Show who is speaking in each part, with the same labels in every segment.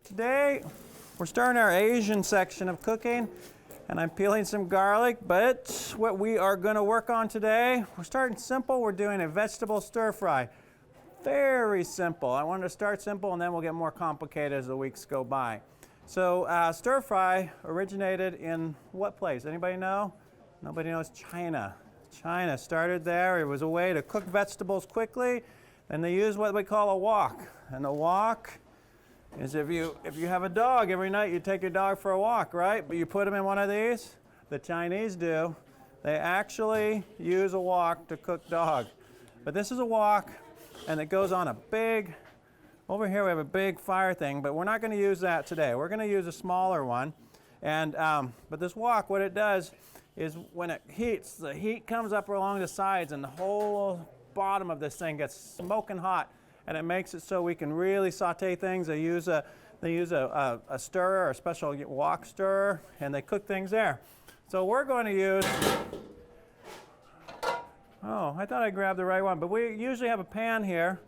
Speaker 1: Today, we're starting our Asian section of cooking, and I'm peeling some garlic, but what we are going to work on today, we're starting simple. We're doing a vegetable stir fry. Very simple. I wanted to start simple, and then we'll get more complicated as the weeks go by. So stir fry originated in what place? Anybody know? Nobody knows. China. China started there. It was a way to cook vegetables quickly, and they used what we call a wok. And a wok is if you have a dog, every night you take your dog for a walk, right? But you put them in one of these. The Chinese do. They actually use a wok to cook dog. But this is a wok, and it goes on a big, over here we have a big fire thing, but we're not going to use that today. We're going to use a smaller one. And but this wok, what it does is when it heats, the heat comes up along the sides, and the whole bottom of this thing gets smoking hot. And it makes it so we can really saute things. They use a stirrer, a special wok stirrer, and they cook things there. So we're going to use, oh, I thought I grabbed the right one, but we usually have a pan here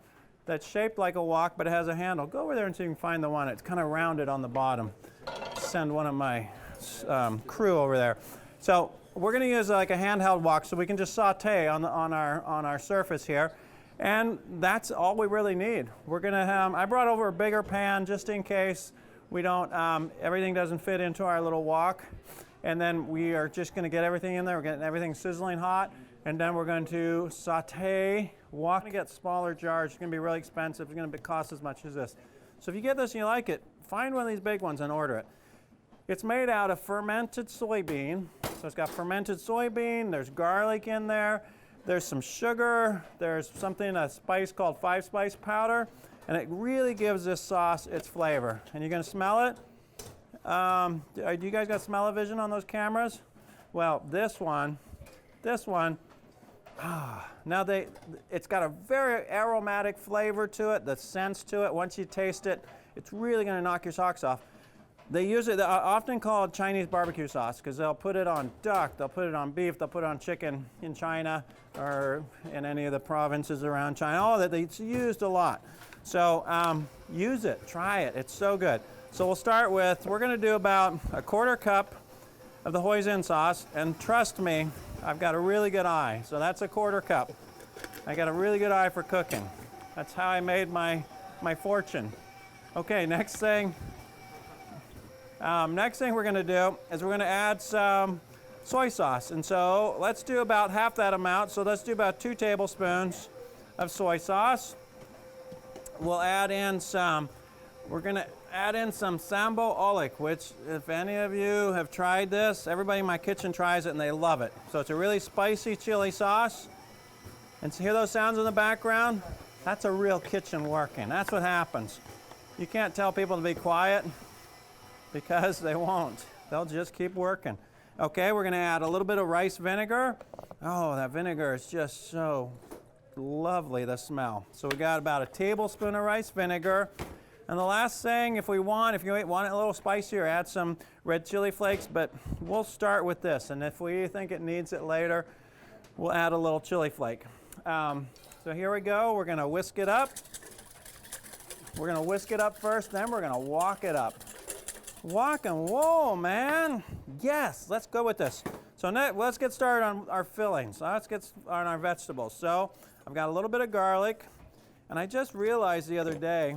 Speaker 1: that's shaped like a wok, but it has a handle. Go over there and see if you can find the one. It's kind of rounded on the bottom. Send one of my crew over there. So we're going to use like a handheld wok, so we can just saute on our surface here. And that's all we really need. We're going to have, I brought over a bigger pan just in case we don't, everything doesn't fit into our little wok. And then we are just going to get everything in there. We're getting everything sizzling hot. And then we're going to saute, wok. To get smaller jars. It's going to be really expensive. It's going to cost as much as this. So if you get this and you like it, find one of these big ones and order it. It's made out of fermented soybean. So it's got fermented soybean. There's garlic in there. There's some sugar, there's a spice called 5-spice powder, and it really gives this sauce its flavor. And you're going to smell it. Do you guys got smell-o-vision on those cameras? Well, this one, now it's got a very aromatic flavor to it, the sense to it. Once you taste it, it's really going to knock your socks off. They use it, they're often called Chinese barbecue sauce because they'll put it on duck, they'll put it on beef, they'll put it on chicken in China or in any of the provinces around China. All of that, it's used a lot. So use it, try it, it's so good. So we'll start with, we're going to do about a 1/4 cup of the Hoisin sauce, and trust me, I've got a really good eye. So that's a 1/4 cup. I got a really good eye for cooking. That's how I made my fortune. Okay, next thing we're going to do is we're going to add some soy sauce. And so let's do about half that amount. So let's do about 2 tablespoons of soy sauce. We'll add in we're going to add in some Sesame Oil, which if any of you have tried this, everybody in my kitchen tries it and they love it. So it's a really spicy chili sauce. And so hear those sounds in the background? That's a real kitchen working. That's what happens. You can't tell people to be quiet, because they won't. They'll just keep working. Okay, we're going to add a little bit of rice vinegar. Oh, that vinegar is just so lovely, the smell. So we got about a tablespoon of rice vinegar. And the last thing, if you want it a little spicier, add some red chili flakes, but we'll start with this. And if we think it needs it later, we'll add a little chili flake. So here we go. We're going to whisk it up. We're going to whisk it up first, then we're going to wok it up. Wok and whoa, man. Yes, let's go with this. So let's get started on our fillings. Let's get on our vegetables. So I've got a little bit of garlic, and I just realized the other day,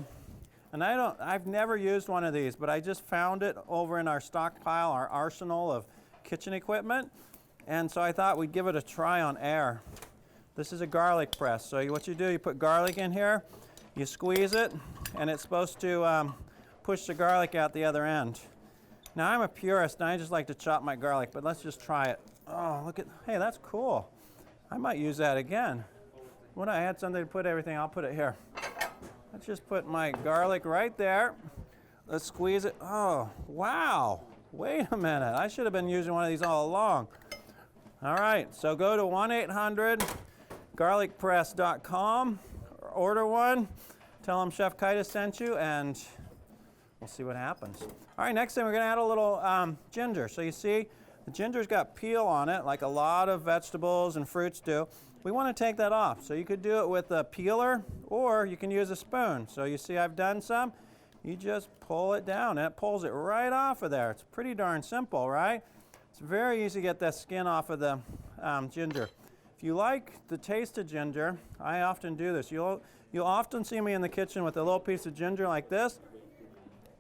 Speaker 1: and I've never used one of these, but I just found it over in our stockpile, our arsenal of kitchen equipment, and so I thought we'd give it a try on air. This is a garlic press. So what you do, you put garlic in here, you squeeze it, and it's supposed to push the garlic out the other end. Now I'm a purist and I just like to chop my garlic, but let's just try it. Oh, hey, that's cool. I might use that again. When I had something to put everything, I'll put it here. Let's just put my garlic right there. Let's squeeze it. Oh, wow. Wait a minute. I should have been using one of these all along. All right, so go to 1-800-garlicpress.com, order one, tell them Chef Kaitis sent you, and we'll see what happens. All right, next thing we're going to add a little ginger. So you see, the ginger's got peel on it, like a lot of vegetables and fruits do. We want to take that off. So you could do it with a peeler, or you can use a spoon. So you see I've done some. you just pull it down, and it pulls it right off of there. It's pretty darn simple, right? It's very easy to get that skin off of the ginger. If you like the taste of ginger, I often do this. You'll often see me in the kitchen with a little piece of ginger like this,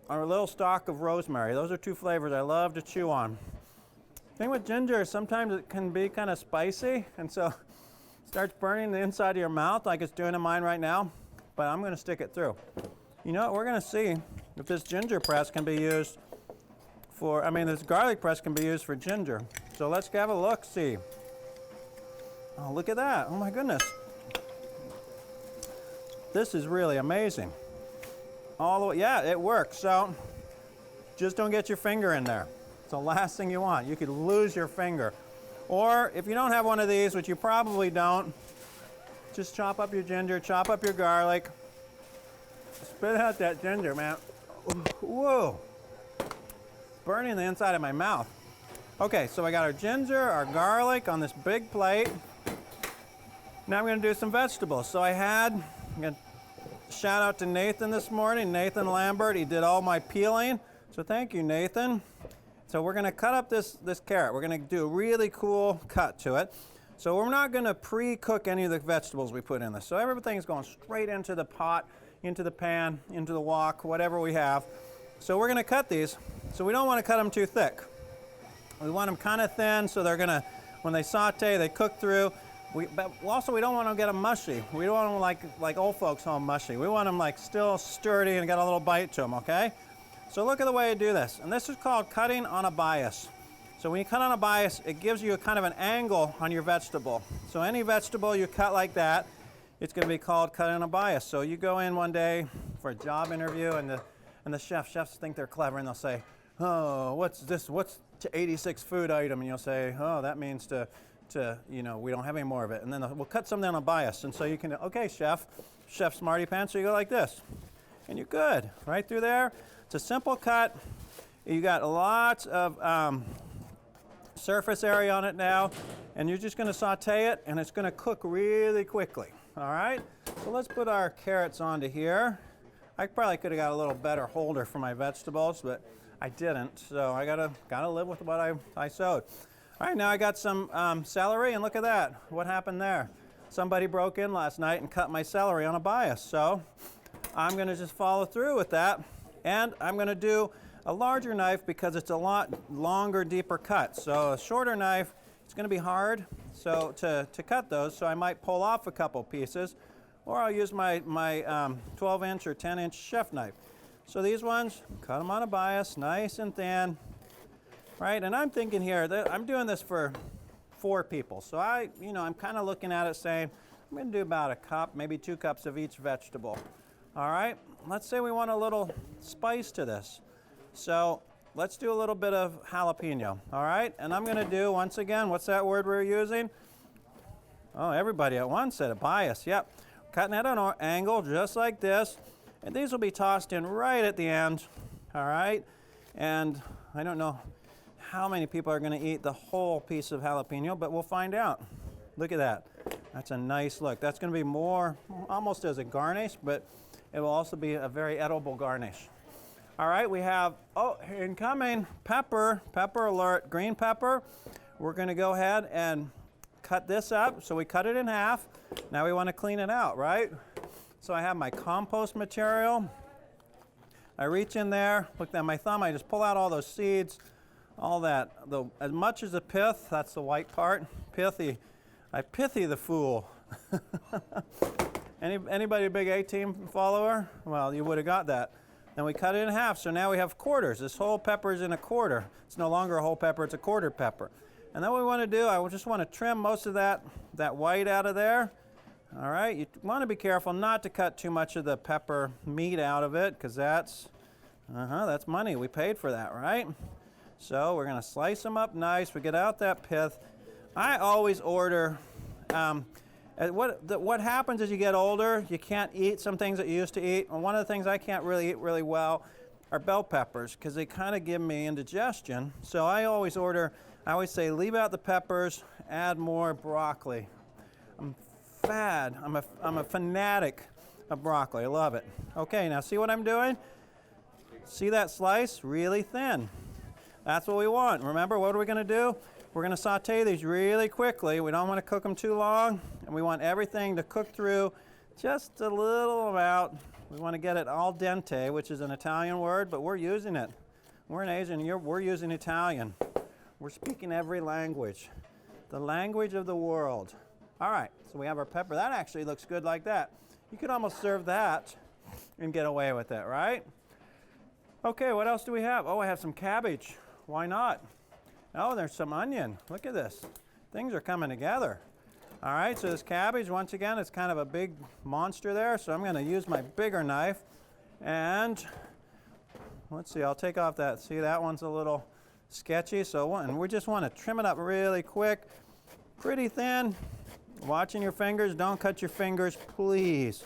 Speaker 1: or a little stalk of rosemary. Those are two flavors I love to chew on. The thing with ginger is sometimes it can be kind of spicy, and so it starts burning the inside of your mouth like it's doing in mine right now, but I'm going to stick it through. You know what, we're going to see if this ginger press can be used for, this garlic press can be used for ginger. So let's have a look, see. Oh, look at that. Oh my goodness. This is really amazing. All the way, yeah, it works. So just don't get your finger in there. It's the last thing you want. You could lose your finger. Or if you don't have one of these, which you probably don't, just chop up your ginger, chop up your garlic. Spit out that ginger, man. Whoa. Burning the inside of my mouth. Okay, so I got our ginger, our garlic on this big plate. Now I'm going to do some vegetables. So I'm going to shout out to Nathan this morning, Nathan Lambert. He did all my peeling. So thank you, Nathan. So we're going to cut up this carrot. We're going to do a really cool cut to it. So we're not going to pre-cook any of the vegetables we put in this. So everything's going straight into the pot, into the pan, into the wok, whatever we have. So we're going to cut these. So we don't want to cut them too thick. We want them kind of thin so they're going to, when they saute, they cook through. But also we don't want to get them mushy. We don't want them like old folks home mushy. We want them like still sturdy and got a little bite to them, okay? So look at the way I do this. And this is called cutting on a bias. So when you cut on a bias, it gives you a kind of an angle on your vegetable. So any vegetable you cut like that, it's going to be called cutting on a bias. So you go in one day for a job interview and the chefs think they're clever and they'll say, oh, what's this? What's to 86 food item? And you'll say, oh, that means to we don't have any more of it. And then we'll cut something on a bias. And so you can, okay, chef smarty pants, so you go like this. And you're good, right through there. It's a simple cut. You got lots of surface area on it now. And you're just gonna saute it, and it's gonna cook really quickly, all right? So let's put our carrots onto here. I probably could have got a little better holder for my vegetables, but I didn't. So I gotta live with what I sowed. All right, now I got some celery, and look at that. What happened there? Somebody broke in last night and cut my celery on a bias. So I'm gonna just follow through with that. And I'm gonna do a larger knife because it's a lot longer, deeper cut. So a shorter knife, it's gonna be hard so to cut those. So I might pull off a couple pieces, or I'll use my 12-inch or 10-inch chef knife. So these ones, cut them on a bias, nice and thin. Right, and I'm thinking here that I'm doing this for 4 people. So I'm kind of looking at it saying, I'm going to do about a cup, maybe 2 cups of each vegetable. All right, let's say we want a little spice to this. So let's do a little bit of jalapeno. All right, and I'm going to do, once again, what's that word we're using? Oh, everybody at once said a bias. Yep, cutting at an angle just like this. And these will be tossed in right at the end. All right, and I don't know how many people are going to eat the whole piece of jalapeno, but we'll find out. Look at that. That's a nice look. That's going to be more almost as a garnish, but it will also be a very edible garnish. All right, we have, incoming pepper alert, green pepper. We're going to go ahead and cut this up. So we cut it in half. Now we want to clean it out, right? So I have my compost material. I reach in there, look at my thumb, I just pull out all those seeds. All that, as much as the pith, that's the white part. Pithy, I pithy the fool. Anybody a big A-team follower? Well, you would have got that. Then we cut it in half, so now we have quarters. This whole pepper is in a quarter. It's no longer a whole pepper, it's a quarter pepper. And then what we want to do, I just want to trim most of that white out of there. All right, you want to be careful not to cut too much of the pepper meat out of it, because that's money. We paid for that, right? So we're going to slice them up nice. We get out that pith. I always order, what happens as you get older, you can't eat some things that you used to eat. And one of the things I can't really eat really well are bell peppers because they kind of give me indigestion. So I always say leave out the peppers, add more broccoli. I'm a fanatic of broccoli. I love it. Okay, now see what I'm doing? See that slice? Really thin. That's what we want. Remember, what are we going to do? We're going to saute these really quickly. We don't want to cook them too long, and we want everything to cook through just a little amount. We want to get it al dente, which is an Italian word, but we're using it. We're an Asian, we're using Italian. We're speaking every language, the language of the world. All right, so we have our pepper. That actually looks good like that. You could almost serve that and get away with it, right? Okay, what else do we have? Oh, I have some cabbage. Why not? Oh, there's some onion. Look at this. Things are coming together. All right, so this cabbage, once again, it's kind of a big monster there, so I'm going to use my bigger knife. And let's see, I'll take off that. See, that one's a little sketchy, and we just want to trim it up really quick, pretty thin. Watching your fingers, don't cut your fingers, please.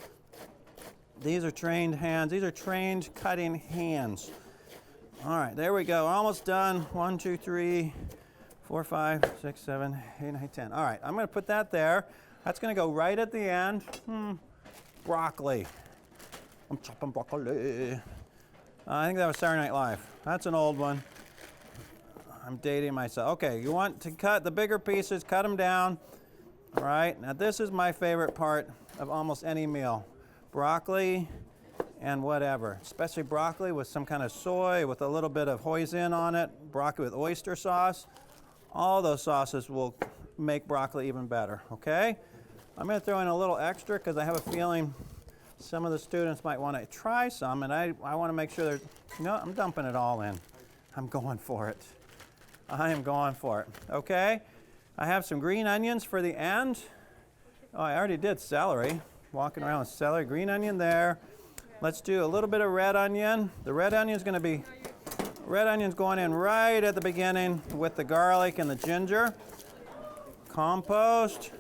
Speaker 1: These are trained hands. These are trained cutting hands. All right, there we go. Almost done. 1, 2, 3, 4, 5, 6, 7, 8, 9, 10. All right, I'm going to put that there. That's going to go right at the end. Broccoli. I'm chopping broccoli. I think that was Saturday Night Live. That's an old one. I'm dating myself. Okay, you want to cut the bigger pieces, cut them down. All right, now this is my favorite part of almost any meal. Broccoli and whatever, especially broccoli with some kind of soy with a little bit of hoisin on it, broccoli with oyster sauce. All those sauces will make broccoli even better, okay? I'm going to throw in a little extra because I have a feeling some of the students might want to try some, and I want to make sure there's, I'm dumping it all in. I'm going for it. I am going for it, okay? I have some green onions for the end. Oh, I already did celery. Walking around with celery, green onion there. Let's do a little bit of red onion. The red onion's going in right at the beginning with the garlic and the ginger. Compost.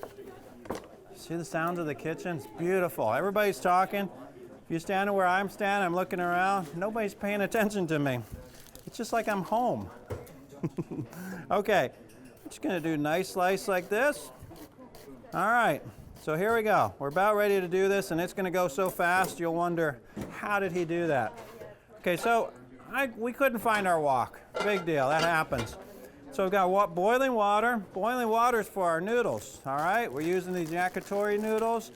Speaker 1: See the sounds of the kitchen? It's beautiful. Everybody's talking. If you're standing where I'm standing, I'm looking around. Nobody's paying attention to me. It's just like I'm home. Okay, I'm just going to do a nice slice like this. All right. So here we go. We're about ready to do this, and it's going to go so fast you'll wonder, how did he do that? Okay, so we couldn't find our wok. Big deal. That happens. So we've got boiling water. Boiling water is for our noodles. All right, we're using these Yakitori noodles.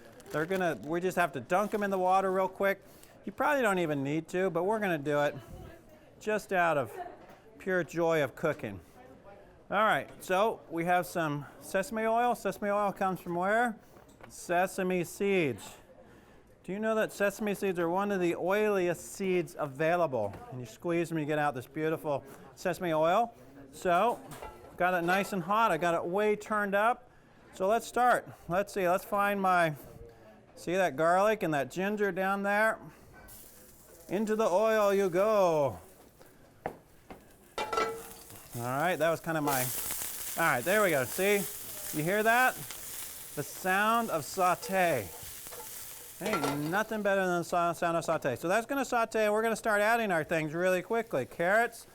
Speaker 1: We just have to dunk them in the water real quick. You probably don't even need to, but we're going to do it just out of pure joy of cooking. All right, so we have some sesame oil. Sesame oil comes from where? Sesame seeds. Do you know that sesame seeds are one of the oiliest seeds available? And you squeeze them, you get out this beautiful sesame oil. So, got it nice and hot. I got it way turned up. So let's start. Let's see, let's find see that garlic and that ginger down there? Into the oil you go. All right, that was kind of all right, there we go. See, you hear that? The sound of saute. Ain't nothing better than the sound of saute. So that's going to saute, and we're going to start adding our things really quickly. Carrots.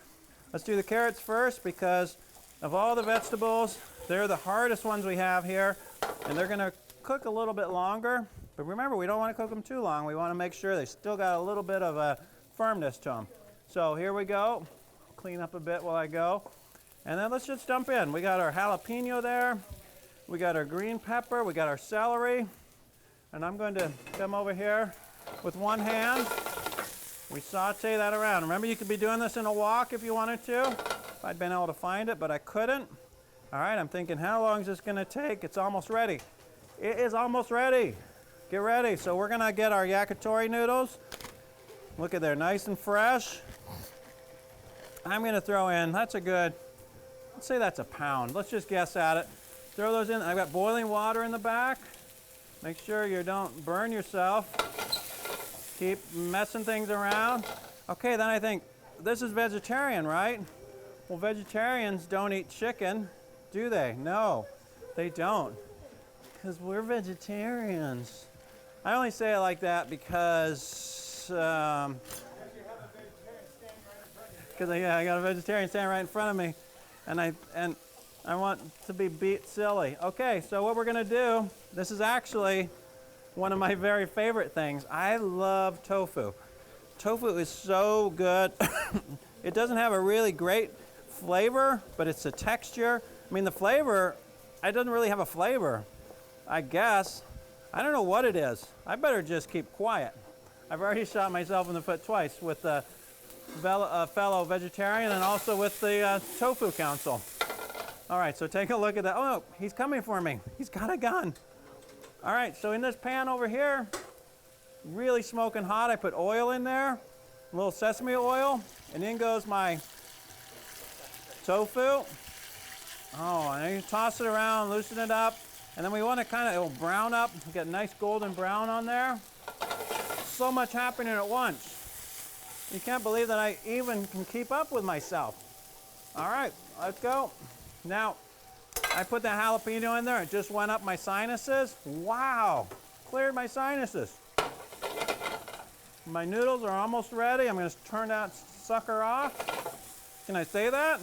Speaker 1: Let's do the carrots first because of all the vegetables, they're the hardest ones we have here, and they're going to cook a little bit longer. But remember, we don't want to cook them too long. We want to make sure they still got a little bit of a firmness to them. So here we go. Clean up a bit while I go. And then let's just jump in. We got our jalapeno there. We got our green pepper. We got our celery. And I'm going to come over here with one hand. We saute that around. Remember, you could be doing this in a wok if you wanted to. If I'd been able to find it, but I couldn't. All right, I'm thinking, how long is this going to take? It's almost ready. It is almost ready. Get ready. So we're going to get our yakitori noodles. Look at there, nice and fresh. I'm going to throw in, let's say that's a pound. Let's just guess at it. Throw those in. I've got boiling water in the back. Make sure you don't burn yourself. Keep messing things around. Okay, then I think, this is vegetarian, right? Well, vegetarians don't eat chicken, do they? No, they don't. Because we're vegetarians. I only say it like that because I got a vegetarian standing right in front of me, and I want to be beat silly. Okay, so what we're going to do, this is actually one of my very favorite things. I love tofu. tofu is so good. It doesn't have a really great flavor, but it's the texture. I mean, the flavor, it doesn't really have a flavor, I guess. I don't know what it is. I better just keep quiet. I've already shot myself in the foot twice with the fellow vegetarian and also with the Tofu Council. All right, so take a look at that. Oh, no, he's coming for me. He's got a gun. All right, so in this pan over here, really smoking hot, I put oil in there, a little sesame oil, and in goes my tofu. Oh, and then you toss it around, loosen it up, and then we want to kind of, it'll brown up, get a nice golden brown on there. So much happening at once. You can't believe that I even can keep up with myself. All right, let's go. Now, I put the jalapeno in there. It just went up my sinuses. Wow, cleared my sinuses. My noodles are almost ready. I'm going to turn that sucker off. Can I say that?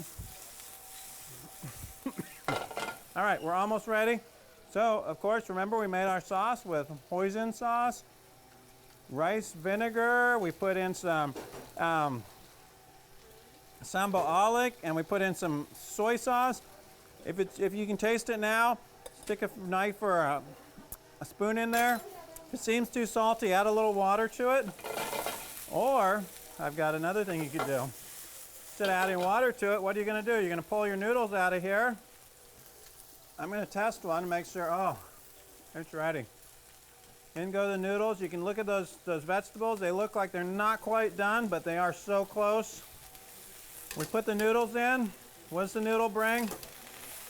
Speaker 1: All right, we're almost ready. So, of course, remember we made our sauce with hoisin sauce, rice vinegar. We put in some sambal, and we put in some soy sauce. If you can taste it now, stick a knife or a spoon in there. If it seems too salty, add a little water to it. Or, I've got another thing you could do. Instead of adding water to it, what are you going to do? You're going to pull your noodles out of here. I'm going to test one and make sure, oh, it's ready. In go the noodles. You can look at those vegetables. They look like they're not quite done, but they are so close. We put the noodles in. What does the noodle bring?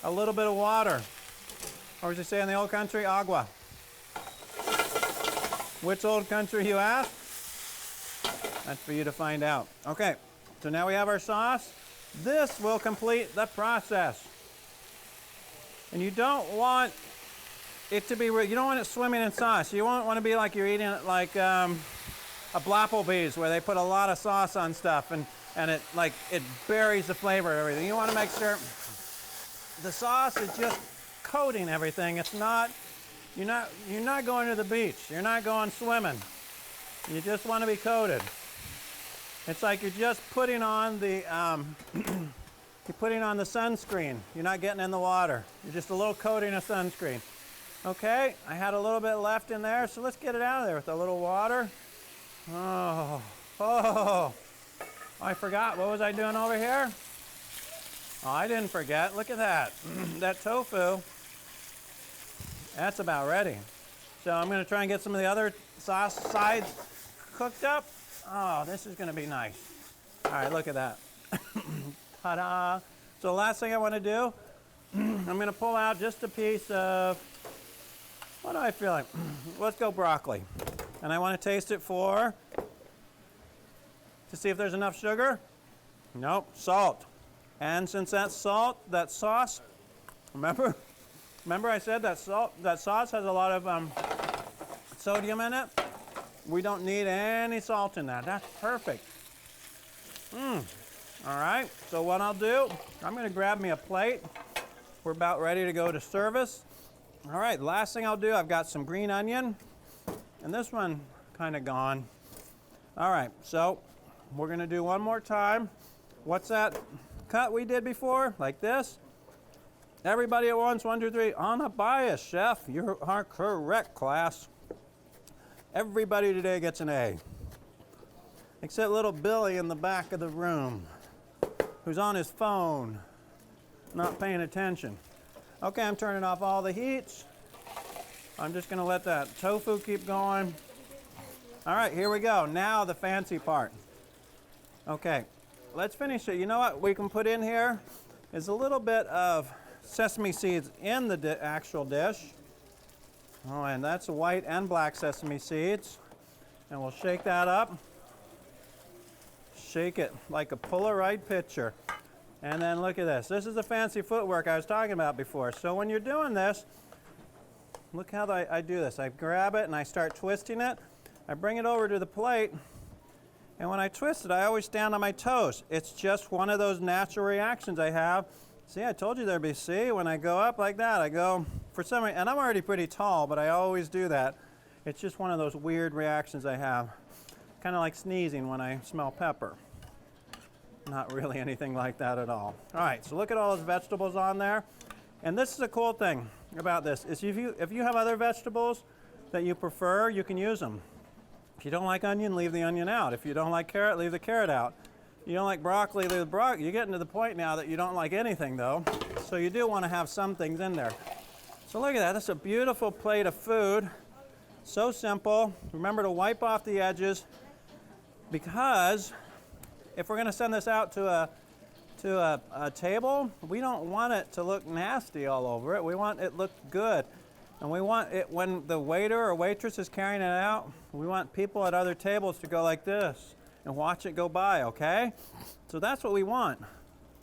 Speaker 1: A little bit of water. Or as they say in the old country, agua. Which old country, you ask? That's for you to find out. Okay, so now we have our sauce. This will complete the process. And you don't want it to be, you don't want it swimming in sauce. You won't want to be like you're eating it like a Blapplebee's where they put a lot of sauce on stuff and it buries the flavor of everything. You want to make sure the sauce is just coating everything. It's not, you're not going to the beach. You're not going swimming. You just want to be coated. It's like you're just putting on the you're putting on the sunscreen. You're not getting in the water. You're just a little coating of sunscreen. Okay, I had a little bit left in there, so let's get it out of there with a little water. Oh, I forgot. What was I doing over here? Oh, I didn't forget. Look at that. That tofu, that's about ready. So I'm going to try and get some of the other sauce sides cooked up. Oh, this is going to be nice. All right, look at that. Ta-da. So the last thing I want to do, I'm going to pull out just a piece of, what do I feel like? Let's go broccoli. And I want to taste it to see if there's enough sugar. Nope, salt. And since that sauce, remember I said that sauce has a lot of sodium in it? We don't need any salt in that. That's perfect. All right, so what I'll do, I'm going to grab me a plate. We're about ready to go to service. All right, last thing I'll do, I've got some green onion, and this one kind of gone. All right, so we're going to do one more time. What's that cut we did before? Like this? Everybody at once, 1, 2, 3. On a bias, chef. You are correct, class. Everybody today gets an A. Except little Billy in the back of the room, who's on his phone, not paying attention. Okay, I'm turning off all the heats. I'm just gonna let that tofu keep going. All right, here we go. Now the fancy part. Okay, let's finish it. You know what we can put in here is a little bit of sesame seeds in the actual dish. Oh, and that's white and black sesame seeds. And we'll shake that up. Shake it like a Polaroid picture. And then look at this. This is the fancy footwork I was talking about before. So when you're doing this, look how I do this. I grab it and I start twisting it. I bring it over to the plate. And when I twist it, I always stand on my toes. It's just one of those natural reactions I have. See, I told you there'd be, see, when I go up like that, I go, for some reason, and I'm already pretty tall, but I always do that. It's just one of those weird reactions I have. kind of like sneezing when I smell pepper. Not really anything like that at all. All right, so look at all those vegetables on there. And this is a cool thing about this, is if you have other vegetables that you prefer, you can use them. If you don't like onion, leave the onion out. If you don't like carrot, leave the carrot out. You don't like broccoli, leave the broccoli. You're getting to the point now that you don't like anything though. So you do want to have some things in there. So look at that, that's a beautiful plate of food. So simple. Remember to wipe off the edges, because if we're going to send this out to a table, we don't want it to look nasty all over it. We want it to look good. And we want it, when the waiter or waitress is carrying it out, we want people at other tables to go like this and watch it go by, okay? So that's what we want.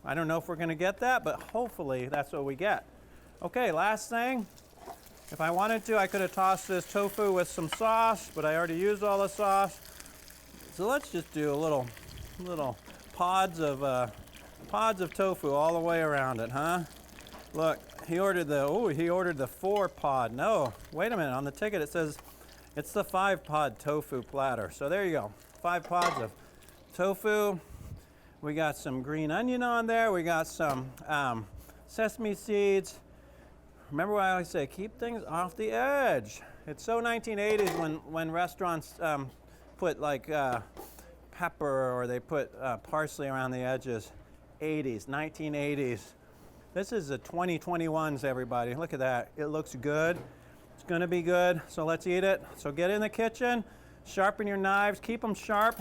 Speaker 1: I don't know if we're going to get that, but hopefully that's what we get. Okay, last thing. If I wanted to, I could have tossed this tofu with some sauce, but I already used all the sauce. So let's just do a little pods of tofu all the way around it, huh? Look, he ordered the 4-pod. No, wait a minute, on the ticket it says it's the 5-pod tofu platter. So there you go, 5 pods of tofu. We got some green onion on there. We got some sesame seeds. Remember what I always say, keep things off the edge. It's so 1980s when restaurants put like pepper, or they put parsley around the edges. 80s, 1980s. This is the 2021s, everybody. Look at that. It looks good. It's going to be good. So let's eat it. So get in the kitchen, sharpen your knives, keep them sharp.